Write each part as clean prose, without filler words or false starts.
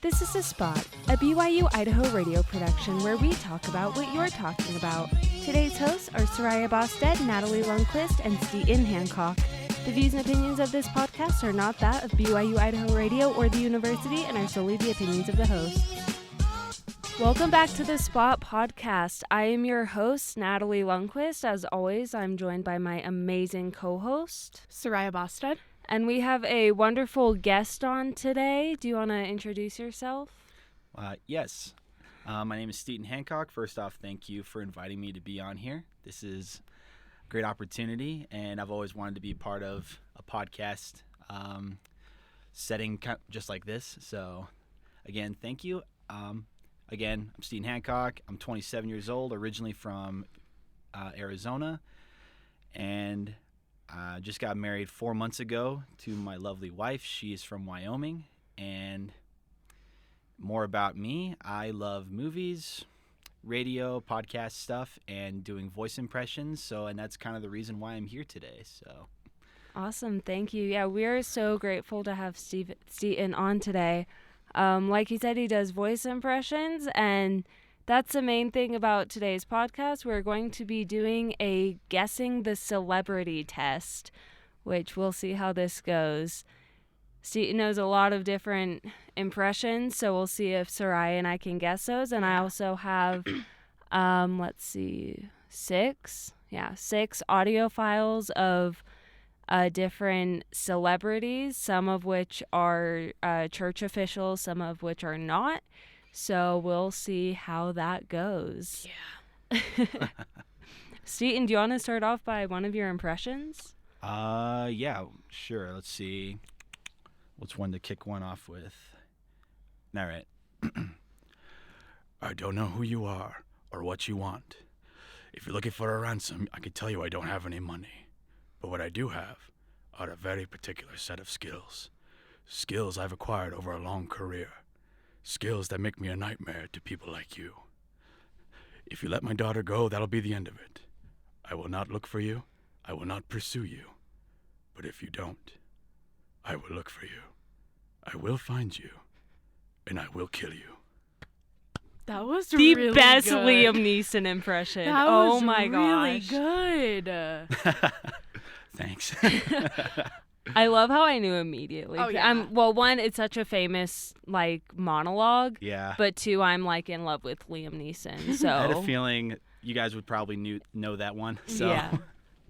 This is The Spot, a BYU-Idaho radio production where we talk about what you're talking about. Today's hosts are Soraya Bosted, Natalie Lundquist, and Steeton Hancock. The views and opinions of this podcast are not that of BYU-Idaho Radio or the university and are solely the opinions of the hosts. Welcome back to The Spot podcast. I am your host, Natalie Lundquist. As always, I'm joined by my amazing co-host, Soraya Bosted. And we have a wonderful guest on today. Do you want to introduce yourself? Yes. My name is Steeton Hancock. First off, thank you for inviting me to be on here. This is a great opportunity, and I've always wanted to be part of a podcast setting just like this. So, again, thank you. Again, I'm Steeton Hancock. I'm 27 years old, originally from Arizona, and I just got married 4 months ago to my lovely wife. She is from Wyoming. And more about me, I love movies, radio, podcast stuff, and doing voice impressions. And that's kind of the reason why I'm here today. So awesome. Thank you. Yeah, we're so grateful to have Steeton on today. Like he said, he does voice impressions, and that's the main thing about today's podcast. We're going to be doing a guessing the celebrity test, which we'll see how this goes. Steeton knows a lot of different impressions, so we'll see if Soraya and I can guess those. And I also have, six audio files of different celebrities, some of which are church officials, some of which are not. So we'll see how that goes. Yeah. Steeton, do you want to start off by one of your impressions? Yeah, sure. Let's see. What's one to kick one off with? All right. I don't know who you are or what you want. If you're looking for a ransom, I can tell you I don't have any money. But what I do have are a very particular set of skills. Skills I've acquired over a long career. Skills that make me a nightmare to people like you. If you let my daughter go, that'll be the end of it. I will not look for you. I will not pursue you. But if you don't, I will look for you. I will find you. And I will kill you. That was the really best good. Liam Neeson impression. That oh was my really gosh. good. Thanks. I love how I knew immediately. Oh, yeah. One, it's such a famous monologue. Yeah. But two, I'm in love with Liam Neeson. So I had a feeling you guys would probably know that one. So. Yeah,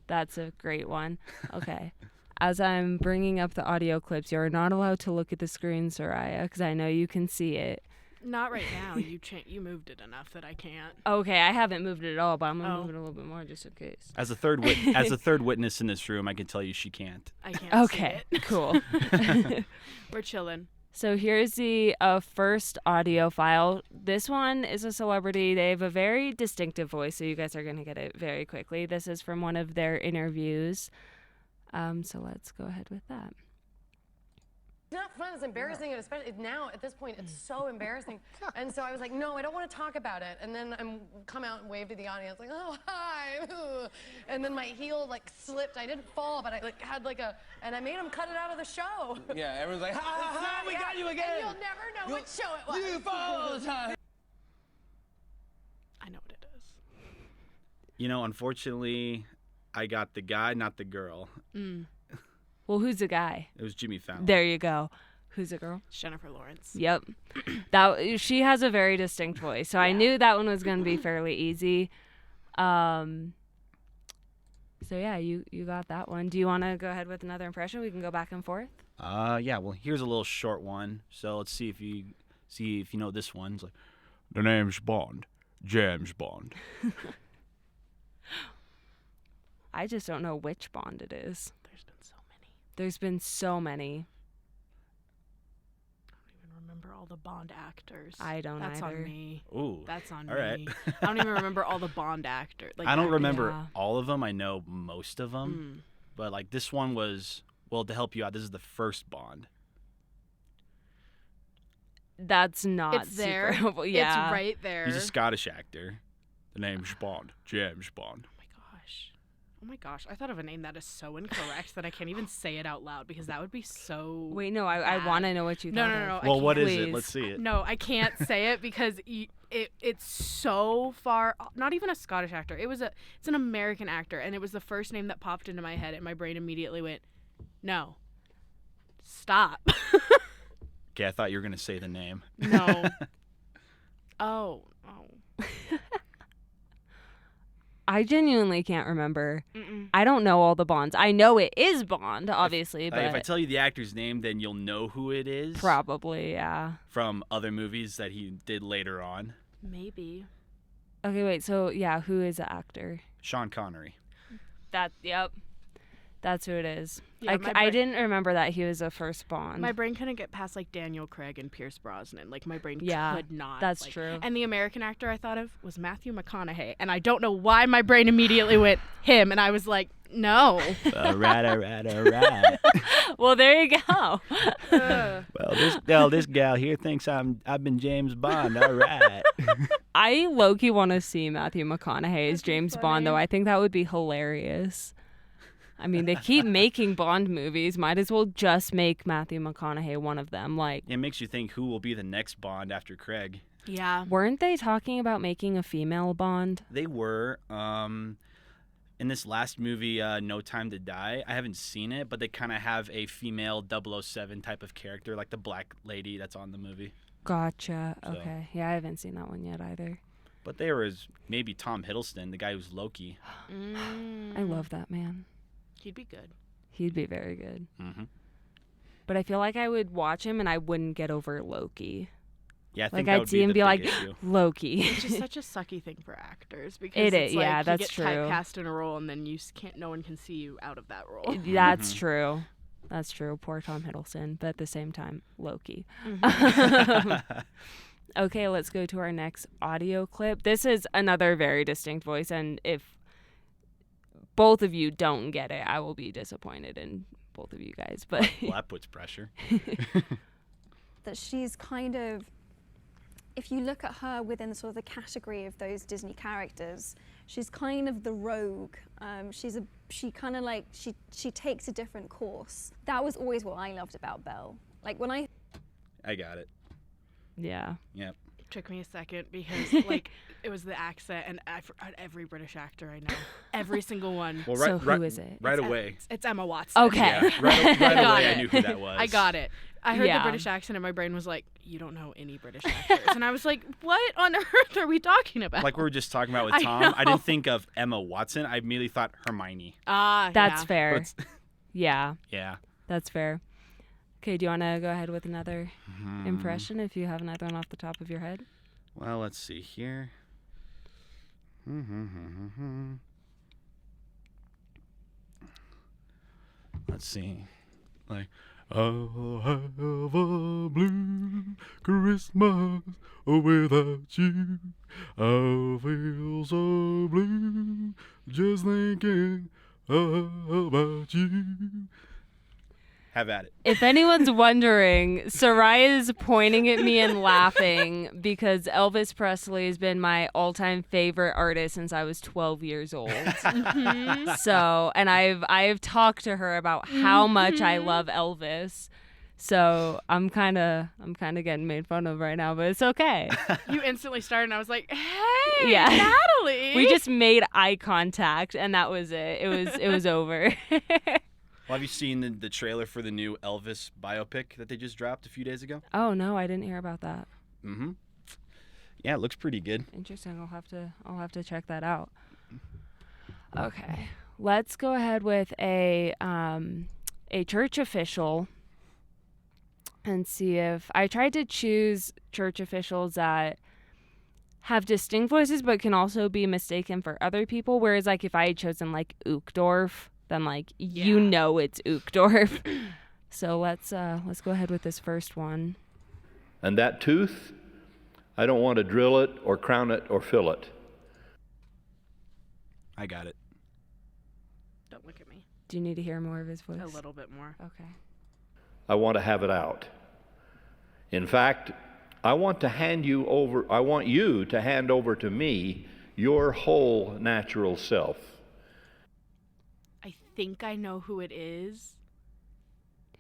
that's a great one. Okay. As I'm bringing up the audio clips, you're not allowed to look at the screen, Soraya, because I know you can see it. Not right now. You moved it enough that I can't. Okay, I haven't moved it at all, but I'm gonna move it a little bit more just in case. As a third witness in this room, I can tell you she can't. I can't. Okay, see it. cool. We're chilling. So here's the first audio file. This one is a celebrity. They have a very distinctive voice, so you guys are gonna get it very quickly. This is from one of their interviews. So let's go ahead with that. It's not fun. It's embarrassing, and especially now at this point, it's so embarrassing. And so I was like, no, I don't want to talk about it. And then I come out and wave to the audience, like, oh, hi. Ooh. And then my heel slipped. I didn't fall, but I had and I made them cut it out of the show. Yeah, everyone's like, ha, we got you again. And you'll never know what show it was. You fall all the time. I know what it is. Unfortunately, I got the guy, not the girl. Well, who's the guy? It was Jimmy Fallon. There you go. Who's the girl? Jennifer Lawrence. Yep. She has a very distinct voice, so I knew that one was going to be fairly easy. So yeah, you got that one. Do you want to go ahead with another impression? We can go back and forth. Yeah. Well, here's a little short one. So let's see if you know this one. It's like, the name's Bond, James Bond. I just don't know which Bond it is. There's been so many. I don't even remember all the Bond actors. I don't That's either. on me. Ooh. That's on all me. Right. I don't even remember all the Bond actors. I don't remember all of them. I know most of them. But this one was, to help you out, this is the first Bond. That's not It's there. Yeah. It's right there. He's a Scottish actor. The name's Bond, James Bond. Oh my gosh. Oh my gosh, I thought of a name that is so incorrect that I can't even say it out loud because that would be so. Wait, no, I bad. want to know what you thought No. of. I Well, what can't. is it? Please. Let's see it. No, I can't say it because it's so far. Not even a Scottish actor. It's an American actor, and it was the first name that popped into my head, and my brain immediately went, no, stop. Okay, I thought you were gonna say the name. No. Oh. I genuinely can't remember. Mm-mm. I don't know all the Bonds. I know it is Bond, obviously, but If I tell you the actor's name, then you'll know who it is. probably, yeah. From other movies that he did later on. Maybe. Okay, wait. So, yeah, who is the actor? Sean Connery. Yep. That's who it is. Yeah, I didn't remember that he was a first Bond. My brain couldn't get past like Daniel Craig and Pierce Brosnan. Like my brain Yeah, could not. that's like, true. And the American actor I thought of was Matthew McConaughey, and I don't know why my brain immediately went him, and I was like, no. All right. Well, there you go. Well, this gal here thinks I've been James Bond. All right. I low-key want to see Matthew McConaughey as James funny. Bond, though. I think that would be hilarious. I mean, they keep making Bond movies. Might as well just make Matthew McConaughey one of them. Like, It makes you think who will be the next Bond after Craig. Yeah. weren't they talking about making a female Bond? They were. In this last movie, No Time to Die, I haven't seen it, but they kind of have a female 007 type of character, like the black lady that's on the movie. Gotcha. So- Okay. Yeah, I haven't seen that one yet either. But there was maybe Tom Hiddleston, the guy who's Loki. I love that man. He'd be good. He'd be very good. Mm-hmm. But I feel like I would watch him and I wouldn't get over Loki. Yeah, I Like, think that I'd would see be him the be big like, issue. Loki. It's just such a sucky thing for actors because It it's is, like yeah, you that's get true. typecast in a role and then no one can see you out of that role. That's true. That's true. Poor Tom Hiddleston. But at the same time, Loki. Okay, let's go to our next audio clip. This is another very distinct voice, and if both of you don't get it, I will be disappointed in both of you guys. But Well, that puts pressure. That she's kind of, if you look at her within sort of the category of those Disney characters, she's kind of the rogue. She kind of like, she takes a different course. That was always what I loved about Belle. Like when I got it. yeah. Yep. Took me a second because like it was the accent and every British actor I know, every single one. Well, So who is it? Right away. It's Emma Watson. Okay. Yeah, right got away I it. knew who that was. I got it. I heard Yeah. the British accent and my brain was like, you don't know any British actors. And I was like, what on earth are we talking about? Like we were just talking about with I Tom, know. I didn't think of Emma Watson. I immediately thought Hermione. That's yeah. fair. But Yeah, yeah. that's fair. Okay, do you want to go ahead with another impression if you have another one off the top of your head? Well, let's see here. Let's see. Like, I'll have a blue Christmas without you. I feel so blue just thinking about you. Have at it. If anyone's wondering, Soraya is pointing at me and laughing because Elvis Presley has been my all-time favorite artist since I was 12 years old. So, and I've talked to her about how much I love Elvis. So I'm kind of getting made fun of right now, but it's okay. You instantly started and I was like, hey, Yeah. Natalie. We just made eye contact and that was it. It was over. Well, have you seen the trailer for the new Elvis biopic that they just dropped a few days ago? Oh no, I didn't hear about that. Mm-hmm. Yeah, it looks pretty good. Interesting. I'll have to check that out. Okay. Let's go ahead with a church official and see if I tried to choose church officials that have distinct voices but can also be mistaken for other people. Whereas like if I had chosen like Uchtdorf, then like you Yeah. know it's Uchtdorf. So let's go ahead with this first one. And that tooth, I don't want to drill it or crown it or fill it. I got it. Don't look at me. Do you need to hear more of his voice? A little bit more. Okay. I want to have it out. In fact, I want you to hand over to me your whole natural self. think I know who it is.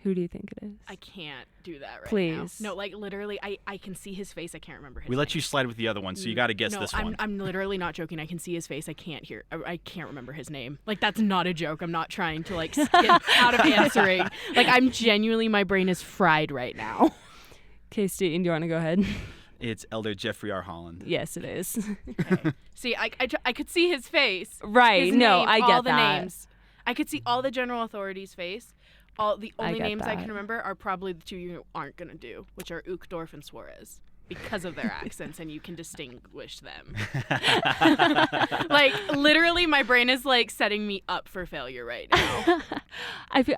Who do you think it is? I can't do that right Please. now. No, like literally, I can see his face. I can't remember his We name. let you slide with the other one, so you got to guess no, this one. I'm literally not joking. I can see his face. I can't remember his name. Like, that's not a joke. I'm not trying to, like, skip out of answering. Like, I'm genuinely, my brain is fried right now. Okay, Steeton, do you want to go ahead? It's Elder Jeffrey R. Holland. Yes, it is. Okay. See, I could see his face. Right. His No, name, I get all the that. names. I could see all the general authorities' face. The only get names I that. can remember are probably the two you aren't going to do, which are Uchtdorf and Suarez, because of their accents, and you can distinguish them. Like, literally, my brain is, like, setting me up for failure right now.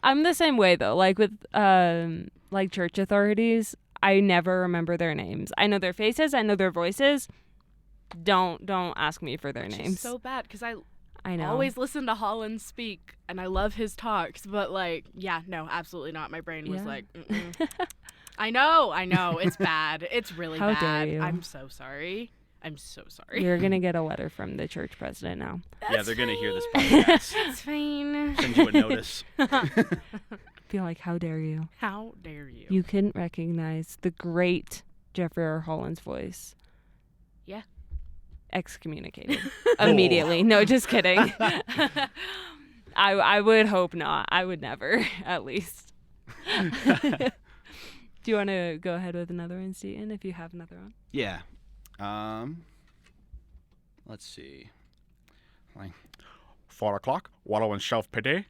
I'm the same way, though. Like, with, like, church authorities, I never remember their names. I know their faces. I know their voices. Don't ask me for their Which names. is so bad, because I know. always listen to Holland speak, and I love his talks, but, like, yeah, no, absolutely not. My brain was like, mm-mm. I know, it's bad. It's really How bad. dare you. I'm so sorry. You're going to get a letter from the church president now. Yeah, they're going to hear this podcast. That's fine. Send you a notice. Feel like, how dare you? How dare you? You couldn't recognize the great Jeffrey R. Holland's voice. Yeah. Excommunicated immediately. No, just kidding. I would hope not. I would never, at least. Do you want to go ahead with another one, Steeton, if you have another one? Yeah. Let's see. Like 4 o'clock, wallow in self-pity.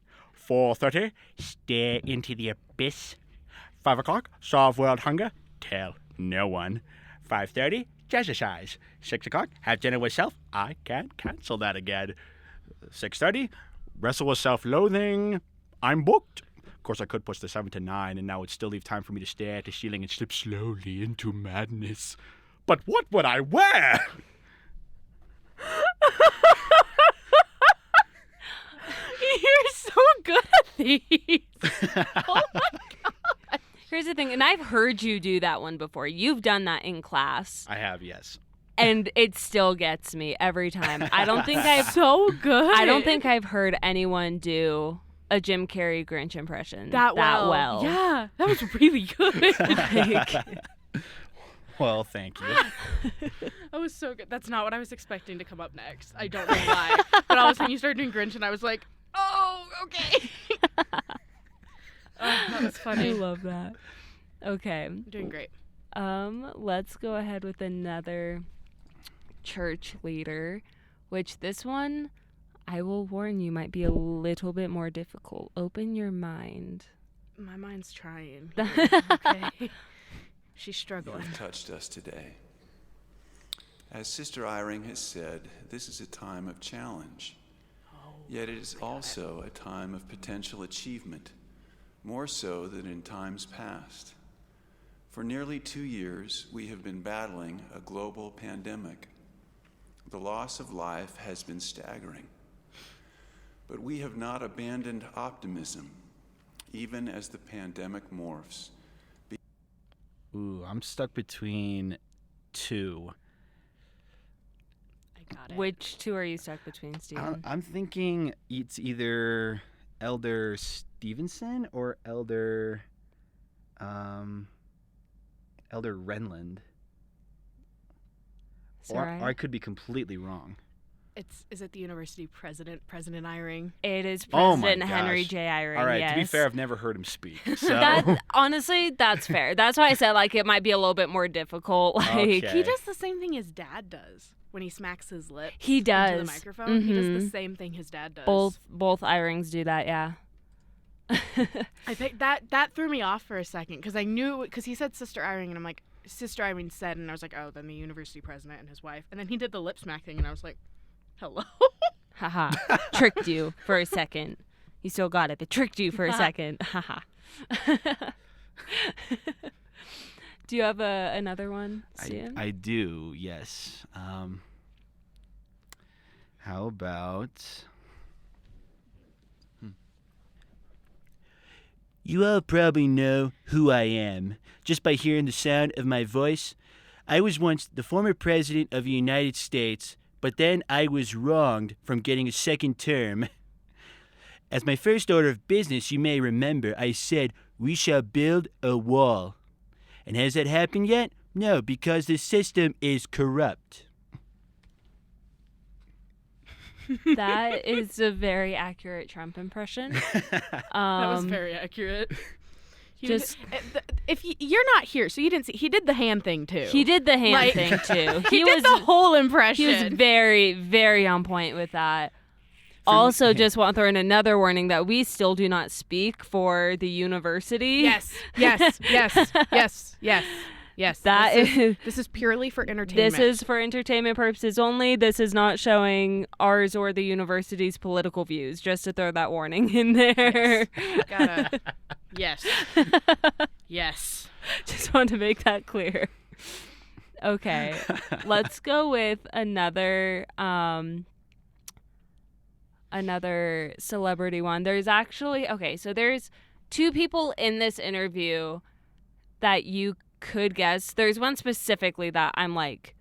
4:30, stare into the abyss. 5 o'clock, solve world hunger. Tell no one. 5:30, jazzercise. 6 o'clock, have dinner with self. I can't cancel that again. 6:30, wrestle with self-loathing. I'm booked. Of course, I could push the 7 to 9, and now it'd still leave time for me to stare at the ceiling and slip slowly into madness. But what would I wear? You're so good at these. Oh my god. Here's the thing, and I've heard you do that one before. You've done that in class, I have, yes. and it still gets me every time. I don't think So good. I don't think I've heard anyone do a Jim Carrey Grinch impression that well. Yeah, that was really good. Like, Well, thank you. That was so good. That's not what I was expecting to come up next. I don't know why. But all of a sudden you started doing Grinch, and I was like, oh, okay. That was I funny. love that. Okay. You're doing great. Let's go ahead with another church leader, which this one, I will warn you, might be a little bit more difficult. Open your mind. My mind's trying. Here, okay. She's struggling. You've touched us today. As Sister Eyring has said, this is a time of challenge. Yet it is also a time of potential achievement, more so than in times past. For nearly 2 years, we have been battling a global pandemic. The loss of life has been staggering. But we have not abandoned optimism, even as the pandemic morphs. Ooh, I'm stuck between 2. I got it. Which two are you stuck between, Steven? I'm thinking it's either Elder Stevenson or Elder Renland. Or I could be completely wrong. Is it the university President Eyring? It is Oh my President Henry gosh. J. Eyring, All right, yes. to be fair, I've never heard him speak. So That, honestly, that's fair. That's why I said, like, it might be a little bit more difficult. Like, Okay. He does the same thing his dad does when he smacks his lips He into the does. microphone. He does the Mhm. same thing his dad does. both Eyrings do that, yeah. I think that threw me off for a second because he said Sister Eyring, and I'm like, Sister Eyring said, and I was like, oh, then the university president and his wife. And then he did the lip smack thing, and I was like, hello? Haha. Tricked you for a second. You still got it, but tricked you for a second. Haha. Do you have another one, Steven? I do, yes. How about... You all probably know who I am just by hearing the sound of my voice. I was once the former president of the United States, but then I was wronged from getting a second term. As my first order of business, you may remember, I said, we shall build a wall. And has that happened yet? No, because the system is corrupt. That is a very accurate Trump impression. That was very accurate. Just if you're not here, so you didn't see. He did the hand thing too. he did the hand thing too. He did the whole impression. He was very, very on point with that. Also, just want to throw in another warning that we still do not speak for the university. Yes. This is purely for entertainment. This is for entertainment purposes only. This is not showing ours or the university's political views. Just to throw that warning in there. Yes. Yes. Just want to make that clear. Okay, let's go with another celebrity one. There's actually so there's two people in this interview that you could guess. There's one specifically that I'm like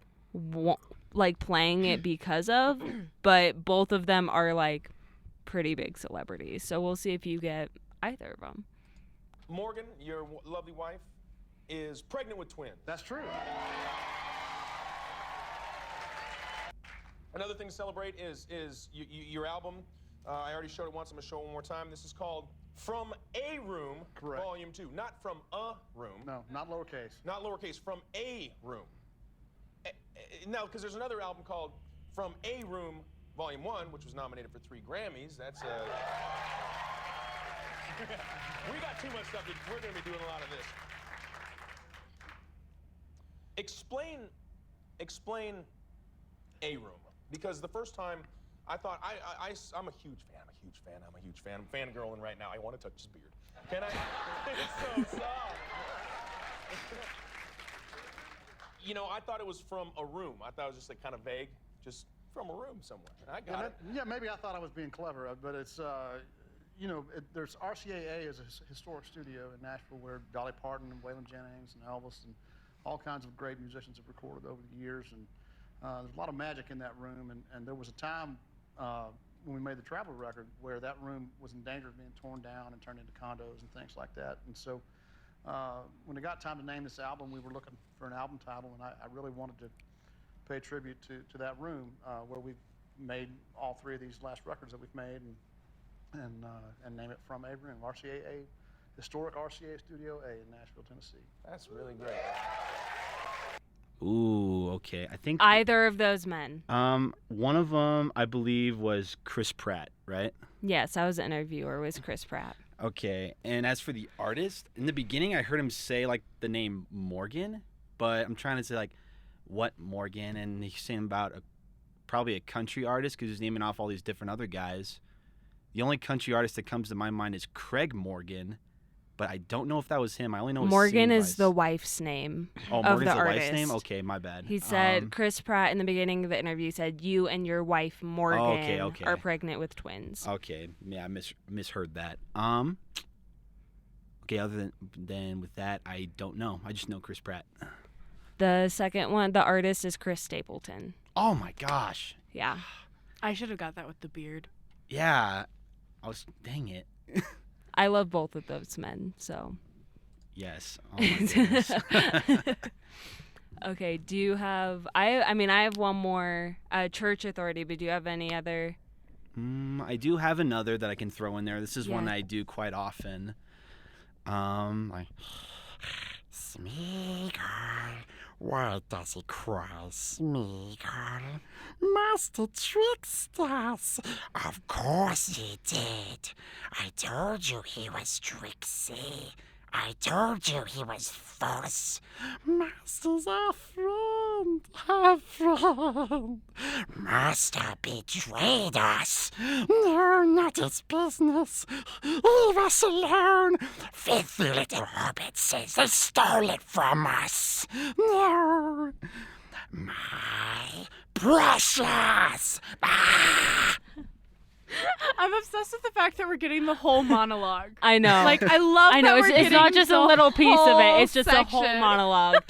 playing it because of, but both of them are like pretty big celebrities. So we'll see if you get either of them. Morgan, your lovely wife, is pregnant with twins. That's true. Another thing to celebrate is your album. I already showed it once. I'm going to show it one more time. This is called From a Room, Correct. Volume 2. Not From a Room. No, not lowercase. Not lowercase. From a Room. No, because there's another album called From a Room, Volume 1, which was nominated for 3 Grammys. That's we got too much stuff. We're going to be doing a lot of this. Explain a room. Because the first time I thought, I'm a huge fan. I'm fangirling right now. I want to touch his beard. Can I? It's so soft. You know, I thought it was from a room. I thought it was just like kind of vague, just from a room somewhere. And I got it. Yeah, maybe I thought I was being clever, but it's, there's RCAA is a historic studio in Nashville where Dolly Parton and Waylon Jennings and Elvis and all kinds of great musicians have recorded over the years. And there's a lot of magic in that room. And there was a time when we made the Traveler record where that room was in danger of being torn down and turned into condos and things like that. And so when it got time to name this album, we were looking for an album title, and I really wanted to pay tribute to that room where we've made all 3 of these last records that we've made, and name it From a Room. RCAA, historic RCA Studio A in Nashville, Tennessee. That's really great. Ooh, okay. I think Either of those men. one of them I believe was Chris Pratt, right? Yes, I was an interviewer with Chris Pratt. Okay. And as for the artist, in the beginning I heard him say like the name Morgan, but I'm trying to say like what Morgan, and he's saying about probably a country artist because he's naming off all these different other guys. The only country artist that comes to my mind is Craig Morgan, but I don't know if that was him. I only know Morgan his is the wife's name. Oh, of Morgan's the the artist. wife's name? Okay, my bad. He said Chris Pratt in the beginning of the interview said you and your wife Morgan okay. are pregnant with twins. Okay, yeah, I misheard that. Okay, other than with that, I don't know. I just know Chris Pratt. The second one, the artist is Chris Stapleton. Oh my gosh. Yeah. I should have got that with the beard. Yeah. Dang it. I love both of those men, so. Yes. Oh my goodness. Okay, do you have, I have one more, Church Authority, but do you have any other? I do have another that I can throw in there. This is one Yeah. I do quite often. Smeagol, why does he cry, Smeagol? Master tricked us. Of course he did. I told you he was tricksy. I told you he was false. Master's our friend, Master betrayed us. No, not his business. Leave us alone. Filthy little hobbit says they stole it from us. No. My precious. Ah! I'm obsessed with the fact that we're getting the whole monologue. I know. Like, I love I know, that it's not just a little piece of it. It's just section. a whole monologue.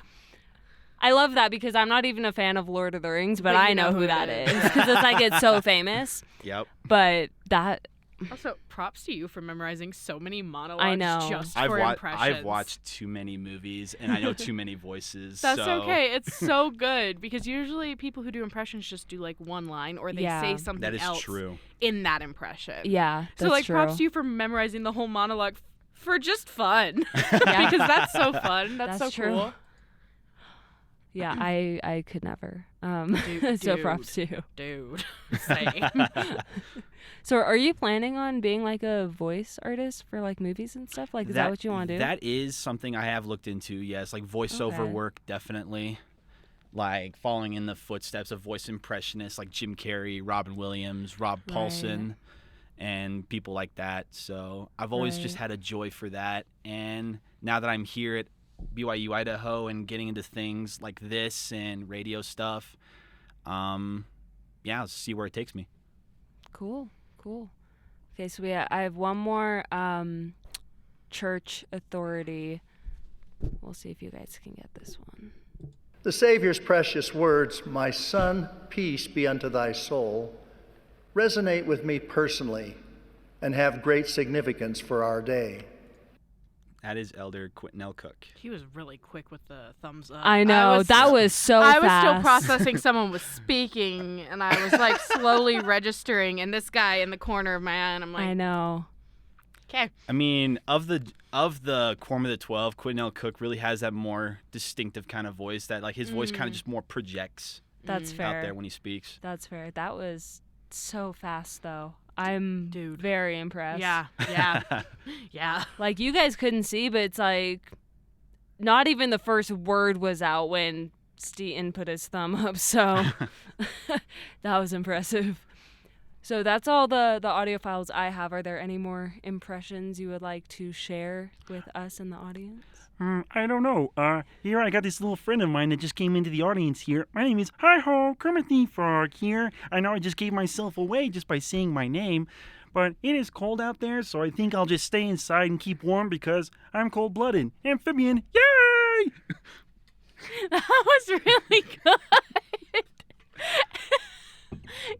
I love that because I'm not even a fan of Lord of the Rings, but I know who that is because it's like it's so famous. Yep. But that Also, props to you for memorizing so many monologues I know. just for impressions. I've watched too many movies, and I know too many voices. That's so. okay. It's so good because usually people who do impressions just do like one line or they say something That is else true. in that impression. Yeah, that's So like true. props to you for memorizing the whole monologue for just fun. Because that's so fun. That's so true. cool. Yeah, I could never. Dude, so props to you. Dude. Same. So are you planning on being like a voice artist for like movies and stuff? Like, is that what you want to do? That is something I have looked into, yes. Like voiceover Okay. work, definitely. Like following in the footsteps of voice impressionists like Jim Carrey, Robin Williams, Rob Paulson, and people like that. So I've always just had a joy for that. And now that I'm here at BYU-Idaho and getting into things like this and radio stuff, I'll see where it takes me. Cool. Okay, so I have one more church authority. We'll see if you guys can get this one. The Savior's precious words, "My son, peace be unto thy soul," resonate with me personally and have great significance for our day. That is Elder Steeton Hancock. He was really quick with the thumbs up. I know, that was so I fast. was still processing someone was speaking, and I was like slowly registering, and this guy in the corner of my eye, and I'm like, I know. Okay. I mean, of the Quorum of the 12, Steeton Hancock really has that more distinctive kind of voice that like his voice kind of just more projects That's fair. out there when he speaks. That's fair. That was so fast though. I'm very impressed. Yeah. Yeah. Like you guys couldn't see, but it's like not even the first word was out when Steeton put his thumb up, so that was impressive. So that's all the audio files I have. Are there any more impressions you would like to share with us in the audience? I don't know. Here I got this little friend of mine that just came into the audience here. My name is Hi-Ho, Kermit the Frog here. I know I just gave myself away just by saying my name, but it is cold out there, so I think I'll just stay inside and keep warm because I'm cold-blooded. Amphibian, yay! That was really good.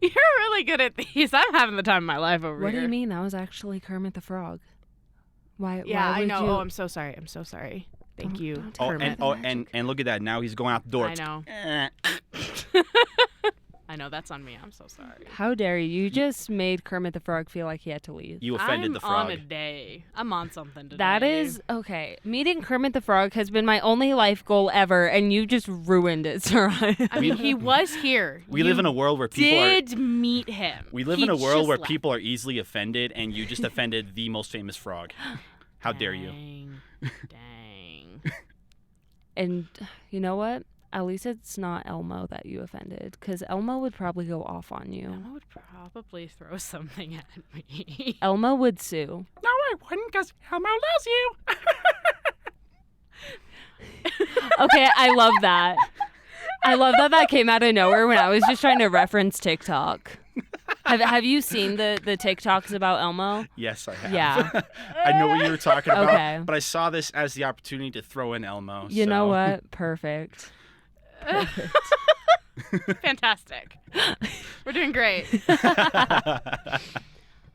You're really good at these. I'm having the time of my life over What here. do you mean? That was actually Kermit the Frog. Why? Yeah, why I would know. You... Oh, I'm so sorry. Thank you. And look at that. Now he's going out the door. I know. I know, that's on me. I'm so sorry. How dare you? You just made Kermit the Frog feel like he had to leave. You offended the frog. I'm on a day. I'm on something today. That is, okay. Meeting Kermit the Frog has been my only life goal ever, and you just ruined it, Sarah. I mean, he was here. We live in a world where people did meet him. We live in a world where people are easily offended, and you just offended the most famous frog. How dare you? Dang. And you know what? At least it's not Elmo that you offended, because Elmo would probably go off on you. Elmo would probably throw something at me. Elmo would sue. No, I wouldn't, because Elmo loves you. Okay, I love that. I love that came out of nowhere when I was just trying to reference TikTok. Have you seen the TikToks about Elmo? Yes, I have. Yeah. I know what you were talking about, Okay. but I saw this as the opportunity to throw in Elmo. You know what? Perfect. Fantastic. We're doing great.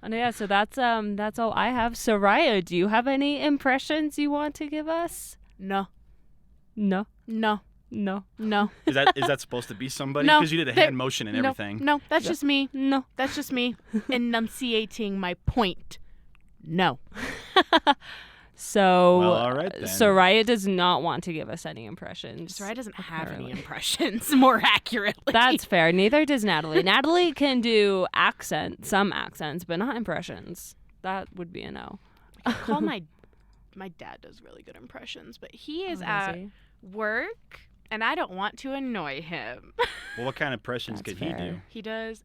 And yeah, so that's all I have. Soraya, do you have any impressions you want to give us? No. No. No. No. No. Is that supposed to be somebody? No. Because you did a hand motion and everything. No, that's just me. No. That's just me enunciating my point. No. So, Well, all right then. Soraya does not want to give us any impressions. Soraya doesn't have any apparently. impressions, more accurately. That's fair. Neither does Natalie. Natalie can do some accents, but not impressions. That would be a no. I call my dad does really good impressions, but he is at work, and I don't want to annoy him. Well, what kind of impressions could he do? He does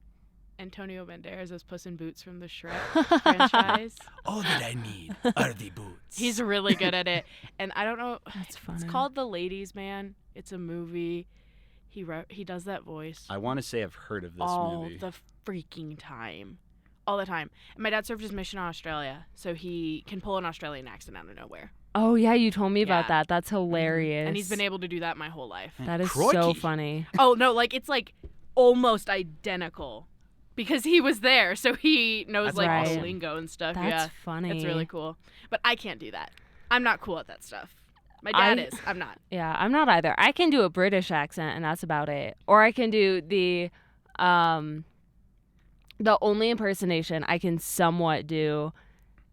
Antonio Banderas as Puss in Boots from the Shrek franchise. All that I need are the boots. He's really good at it. And I don't know. That's funny. It's called The Ladies' Man. It's a movie. He does that voice I want to say I've heard of this all movie. the freaking time. All the time. And my dad served his mission in Australia, so he can pull an Australian accent out of nowhere. Oh, yeah, you told me about Yeah. that. That's hilarious. And he's been able to do that my whole life. That is Crikey. so funny. Oh, no, like it's like almost identical. because he was there, so he knows That's like all the awesome. lingo and stuff. That's yeah, funny. It's really cool. But I can't do that. I'm not cool at that stuff. My dad I- is. I'm not. Yeah, I'm not either. I can do a British accent, and that's about it. Or I can do the only impersonation I can somewhat do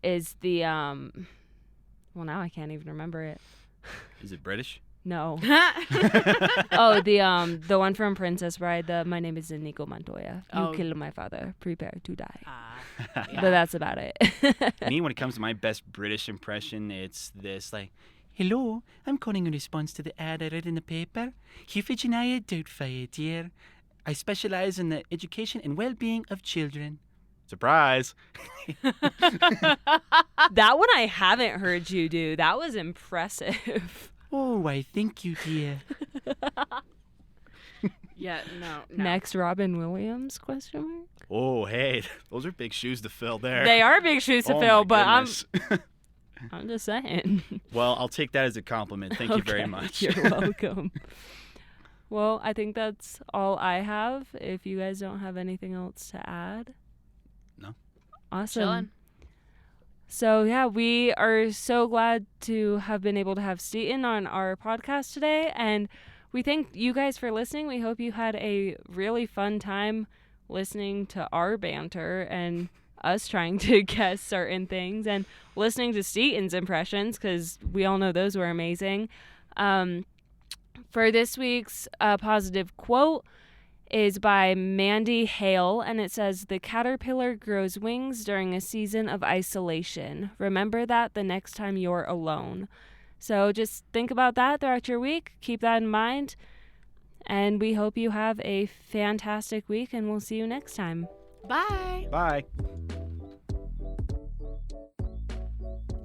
is the well, now I can't even remember it. Is it British? No. Oh, the one from Princess Bride. My name is Inigo Montoya. You Oh. killed my father. Prepare to die. Yeah. But that's about it. Me, when it comes to my best British impression, it's this like, "Hello, I'm calling in response to the ad I read in the paper. Euphigenia Doubtfire, dear. I specialize in the education and well-being of children." Surprise! That one I haven't heard you do. That was impressive. Oh, why, thank you, dear. Yeah. No. Next, Robin Williams? Question mark. Oh, hey, those are big shoes to fill there. They are big shoes to Oh, fill, my but goodness. I'm just saying. Well, I'll take that as a compliment. Thank you very Okay, much. You're welcome. Well, I think that's all I have. If you guys don't have anything else to add. No. Awesome. Chillin'. So, yeah, we are so glad to have been able to have Steeton on our podcast today. And we thank you guys for listening. We hope you had a really fun time listening to our banter and us trying to guess certain things and listening to Steeton's impressions, because we all know those were amazing. For this week's positive quote is by Mandy Hale, and it says, "The caterpillar grows wings during a season of isolation. Remember that the next time you're alone." So just think about that throughout your week. Keep that in mind. And we hope you have a fantastic week, and we'll see you next time. Bye. Bye.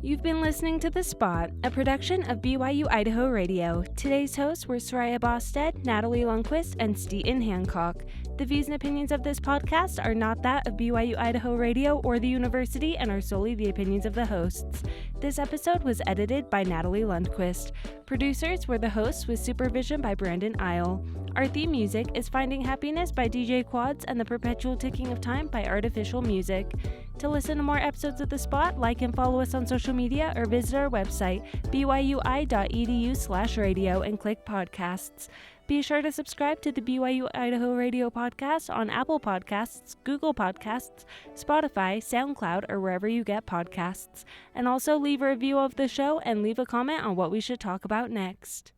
You've been listening to The Spot, a production of BYU-Idaho Radio. Today's hosts were Soraya Bosted, Natalie Lundquist, and Steeton Hancock. The views and opinions of this podcast are not that of BYU-Idaho Radio or the university and are solely the opinions of the hosts. This episode was edited by Natalie Lundquist. Producers were the hosts with supervision by Brandon Isle. Our theme music is Finding Happiness by DJ Quads and The Perpetual Ticking of Time by Artificial Music. To listen to more episodes of The Spot, like and follow us on social media or visit our website, byui.edu/radio, and click podcasts. Be sure to subscribe to the BYU-Idaho Radio podcast on Apple Podcasts, Google Podcasts, Spotify, SoundCloud, or wherever you get podcasts. And also leave a review of the show and leave a comment on what we should talk about next.